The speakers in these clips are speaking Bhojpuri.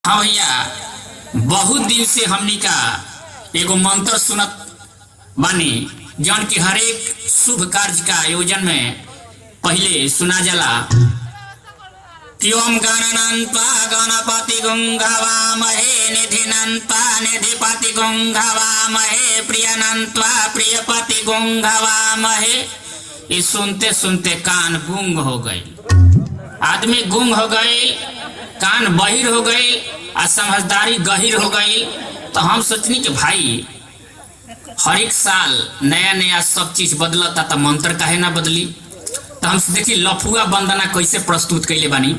हाँ भैया, बहुत दिन से हमनी का एगो मंत्र सुनत बानी जौन की हर एक शुभ कार्य का आयोजन में पहले सुना जाला कि ओम गणनन्त्वा गणपति गुंगावामहे निधिनन्त्वा निधिपति गुंगावामहे प्रियनन्त्वा प्रियपति गुंगावामहे। ये सुनते सुनते कान गूंग हो गई, आदमी गूंग हो गई, कान बहिर हो गई और समझदारी गहिर हो गई। तो हम सोचनी कि भाई हर एक साल नया नया सब चीज बदलता तो मंत्र काहे ना बदली। तो हम देखी लफुआ वंदना कैसे प्रस्तुत कैले बानी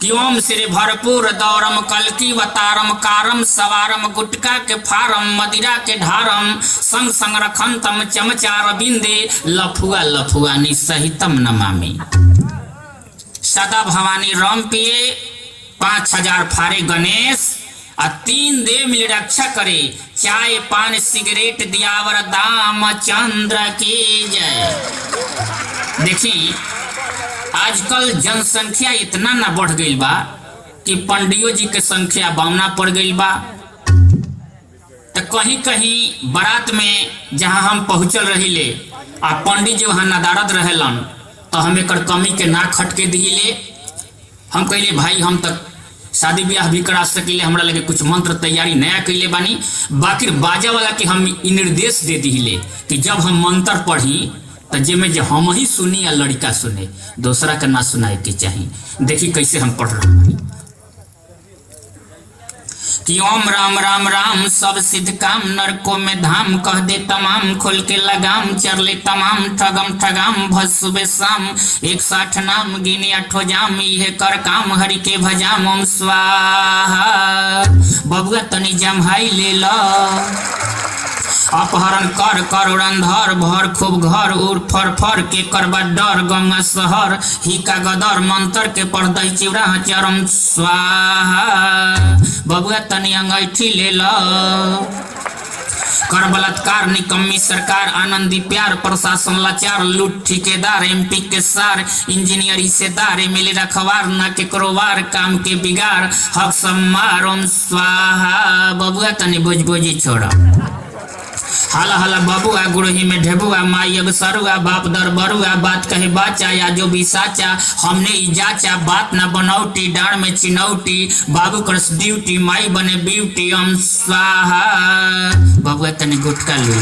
कि ओम श्री भरपूर दौरम कलकी वतारम कारम सवारम गुटका के फारम मदिरा के ढारम संग संग रखंतम चमचार बिंदे लफुआ लफुआ निसहितम नमामि। सदा भवानी राम पिए 5000 फारे गणेश और 3 देव मिल रक्षा करे, चाय पान सिगरेट दियावर दाम चंद्र की जय। देखी आजकल जनसंख्या इतना ना बढ़ गई बा कि पंडियों जी के संख्या बावना पड़ गई बा। तो कहीं कहीं बारात में जहां हम पहुंचल रहिले आ पंडित जी वहां नदारद रहेलन तो हम एक कमी के ना खटके दिले। हम कहले भाई हम तक शादी ब्याह भी करा सकिले, हमरा लगे कुछ मंत्र तैयारी नया कैले बानी। बाकी बाजा वाला के हम निर्देश दे दिले कि जब हम मंत्र पढ़ी तो जेमे जो हम ही सुनी या लड़का सुने, दूसरा का ना सुनाए के चाहिए। देखी कैसे हम पढ़ रहे हैं कि ओम राम राम राम सब सिद्ध काम नरकों में धाम कह दे तमाम खोल के लगाम चर ले तमाम ठगम ठगाम भज सुबह शाम 160 नाम गिने 8 जाम ये कर काम हरि के भजाम ओम स्वाहा। बबुआ तनी जमहाई ले लो अपहरण कर कर उड़नधर भर खूब घर उड़ फर फर के करबा डर गंगा शहर ही का गदर मंत्र के पढ़ दई चिवड़ा चरम स्वाहा। बबुआ तनी अंगैठी ले लो कर बलात्कार निकम्मी सरकार आनंदी प्यार प्रशासन लाचार लूट ठेकेदार एमपी के सार इंजीनियर हिस्सेदार मिले रखवार ना के करोबार काम के बिगाड़ हक सम्मार ओम स्वाहा। बबुआ तनी बोझ बोझी छोड़ा हाला हाला बबुआ गुड़ही में ढेबुआ माई अब सरुआ बाप दर बरुआ बात कहे बाचा या जो भी साचा हमने इजाचा बात ना बनौटी डांड में चिनौटी बाबू करस ड्यूटी माई बने ब्यूटी ओम स्वाहा। बबुआ तने गुटका ले